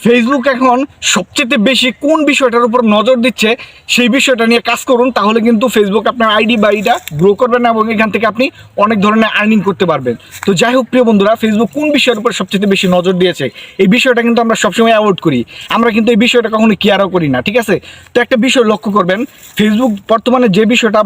Facebook এখন সবচেয়ে বেশি কোন বিষয়টার উপর নজর দিচ্ছে সেই বিষয়টা নিয়ে কাজ করুন, তাহলে কিন্তু ফেসবুক আপনার আইডি বা এটা গ্রো করবেন এবং এখান থেকে আপনি অনেক ধরনের আর্নিং করতে পারবেন। তো যাই হোক প্রিয় বন্ধুরা, ফেসবুক কোন বিষয়ের উপর সবচেয়ে বেশি নজর দিয়েছে এই বিষয়টা কিন্তু আমরা সবসময় অ্যাভয়েড করি, আমরা কিন্তু এই বিষয়টা কখনো কেয়ারও করি না, ঠিক আছে? তো একটা বিষয় লক্ষ্য করবেন, ফেসবুক বর্তমানে যে বিষয়টা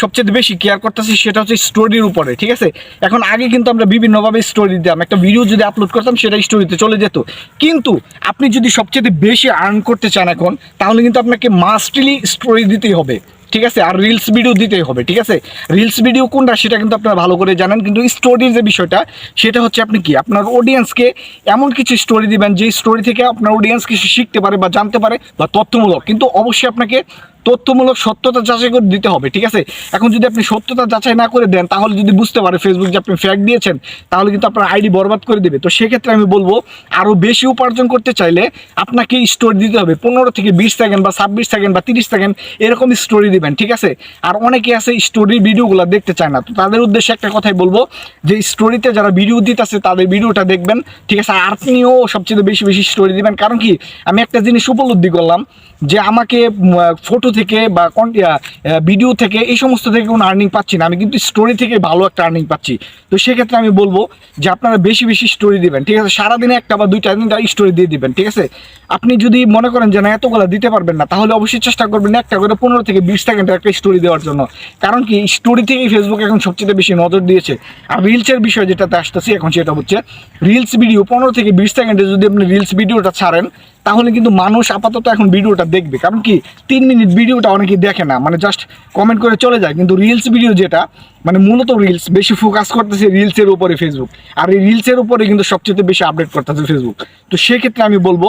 সবচেয়ে বেশি কেয়ার করতেছে সেটা হচ্ছে স্টোরির উপরে, ঠিক আছে? এখন আগে কিন্তু আমরা বিভিন্নভাবে স্টোরি দিতাম, একটা ভিডিও যদি আপলোড করতাম সেটা স্টোরিতে চলে যেত, কিন্তু আপনি যদি সবচেয়ে বেশি আর্ন করতে চান এখন, তাহলে কিন্তু আপনাকে মাস্টলি স্টোরি দিতেই হবে, ঠিক আছে? আর রিলস ভিডিও দিতেই হবে, ঠিক আছে? রিলস ভিডিও কোনটা সেটা কিন্তু আপনারা ভালো করে জানেন, কিন্তু স্টোরির যে বিষয়টা সেটা হচ্ছে আপনি কি আপনার অডিয়েন্সকে এমন কিছু স্টোরি দিবেন যে স্টোরি থেকে আপনার অডিয়েন্স কিছু শিখতে পারে বা জানতে পারে, বা তথ্যমূলক, কিন্তু অবশ্যই আপনাকে তথ্যমূলক সত্যতা যাচাই করে দিতে হবে, ঠিক আছে? এখন যদি আপনি সত্যতা যাচাই না করে দেন, তাহলে যদি বুঝতে পারে ফেসবুক যে আপনি ফ্যাক দিয়েছেন, তাহলে কিন্তু আপনার আইডি বরবাদ করে দেবে। তো সেক্ষেত্রে আমি বলবো, আরও বেশি উপার্জন করতে চাইলে আপনাকে স্টোরি দিতে হবে 15 থেকে 20 সেকেন্ড বা 26 সেকেন্ড বা 30 সেকেন্ড এরকম স্টোরি দিবেন, ঠিক আছে? আর অনেকে আছে স্টোরির ভিডিওগুলো দেখতে চায় না, তো তাদের উদ্দেশ্যে একটা কথাই বলবো যে স্টোরিতে যারা ভিডিও দিতেছে তাদের ভিডিওটা দেখবেন, ঠিক আছে? আর আপনিও সবচেয়ে বেশি বেশি স্টোরি দিবেন, কারণ কি আমি একটা জিনিস উপলব্ধি করলাম যে আমাকে ফটো থেকে বা ভিডিও থেকে এই সমস্ত থেকে কোনো আর্নিং পাচ্ছি না, আমি কিন্তু স্টোরি থেকে ভালো একটা আর্নিং পাচ্ছি। তো সেক্ষেত্রে আমি বলবো যে আপনারা বেশি বেশি স্টোরি দিবেন, ঠিক আছে? সারাদিনে একটা বা দুইটা তিনটা স্টোরি দিয়ে দিবেন, ঠিক আছে? আপনি যদি মনে করেন যে না এতগুলো দিতে পারবেন না, তাহলে অবশ্যই চেষ্টা করবেন একটা করে 15 থেকে 20 সেকেন্ডের একটা স্টোরি দেওয়ার জন্য, কারণ কি স্টোরি থেকেই ফেসবুক এখন সবচেয়ে বেশি নজর দিয়েছে। আর রিলসের বিষয় যেটাতে আসতেছি এখন, সেটা হচ্ছে রিলস ভিডিও 15 থেকে 20 সেকেন্ডে যদি আপনি রিলস ভিডিওটা ছাড়েন, তাহলে কিন্তু মানুষ আপাতত এখন ভিডিওটা দেখবে, কারণ কি 3 মিনিট ভিডিওটা অনেকেই দেখে না, জাস্ট কমেন্ট করে চলে যায়। কিন্তু রিলস ভিডিও যেটা মূলত রিলস বেশি ফোকাস করতেছে রিলসের উপরে ফেসবুক, আর এই রিলসের উপরে কিন্তু সবচেয়ে বেশি আপডেট করতেছে ফেসবুক। তো সেক্ষেত্রে আমি বলবো,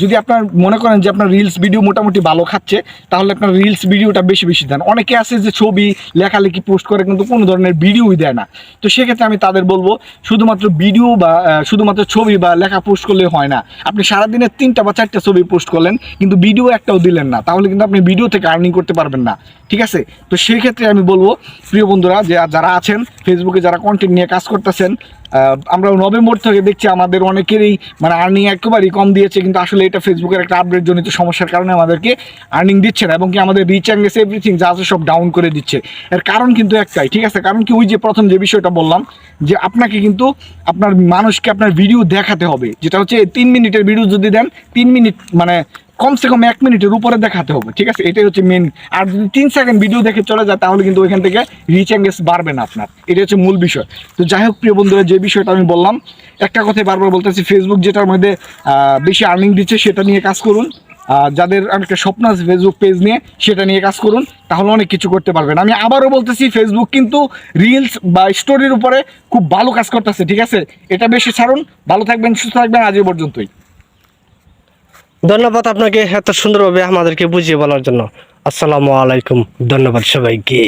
যদি আপনার মনে করেন যে আপনার রিলস ভিডিও মোটামুটি ভালো খাচ্ছে, তাহলে আপনার রিলস ভিডিওটা বেশি বেশি দেন। অনেকে আছে যে ছবি লেখালেখি পোস্ট করে কিন্তু কোনো ধরনের ভিডিওই দেয় না, তো সেক্ষেত্রে আমি তাদের বলবো শুধুমাত্র ভিডিও বা শুধুমাত্র ছবি বা লেখা পোস্ট করলে হয় না। আপনি সারাদিনে 3টা বা 4টা ছবি পোস্ট করলেন কিন্তু ভিডিও একটাও দিলেন না, তাহলে কিন্তু আপনি ভিডিও থেকে আর্নিং করতে পারবেন না, ঠিক আছে? তো সেই ক্ষেত্রে আমি বলবো প্রিয় বন্ধুরা, যে যারা আছেন ফেসবুকে, যারা কন্টেন্ট নিয়ে কাজ করতেছেন, আমরা নভেম্বর থেকে দেখছি আমাদের অনেকেরই আর্নিং একেবারেই কম দিয়েছে, কিন্তু আসলে এটা ফেসবুকের একটা আপডেট জনিত সমস্যার কারণে আমাদেরকে আর্নিং দিচ্ছে না, এবং কি আমাদের রিচ অ্যাঙ্গেস এভরিথিং যা আছে সব ডাউন করে দিচ্ছে। এর কারণ কিন্তু একটাই, ঠিক আছে? কারণ কি ওই যে প্রথম যে বিষয়টা বললাম, যে আপনাকে কিন্তু আপনার মানুষকে আপনার ভিডিও দেখাতে হবে, যেটা হচ্ছে 3 মিনিটের ভিডিও যদি দেন, 3 মিনিট কমসে কম 1 মিনিটের উপরে দেখাতে হবে, ঠিক আছে? এটাই হচ্ছে মেন। আর যদি 3 সেকেন্ড ভিডিও দেখে চলে যায়, তাহলে কিন্তু ওইখান থেকে রিচ এঙ্গেজ বাড়বে না আপনার, এটা হচ্ছে মূল বিষয়। তো যাই হোক প্রিয় বন্ধুরা, যে বিষয়টা আমি বললাম, একটা কথাই বারবার বলতেছি, ফেসবুক যেটার মধ্যে বেশি আর্নিং দিচ্ছে সেটা নিয়ে কাজ করুন। যাদের অনেকটা স্বপ্ন আছে ফেসবুক পেজ নিয়ে, সেটা নিয়ে কাজ করুন, তাহলে অনেক কিছু করতে পারবেন। আমি আবারও বলতেছি, ফেসবুক কিন্তু রিলস বা স্টোরির উপরে খুব ভালো কাজ করতেছে, ঠিক আছে? এটা বেশি ছাড়ুন। ভালো থাকবেন, সুস্থ থাকবেন, আজ এই পর্যন্তই। ধন্যবাদ আপনাকে এত সুন্দরভাবে আমাদেরকে বুঝিয়ে বলার জন্য। আসসালামু আলাইকুম, ধন্যবাদ সবাইকে।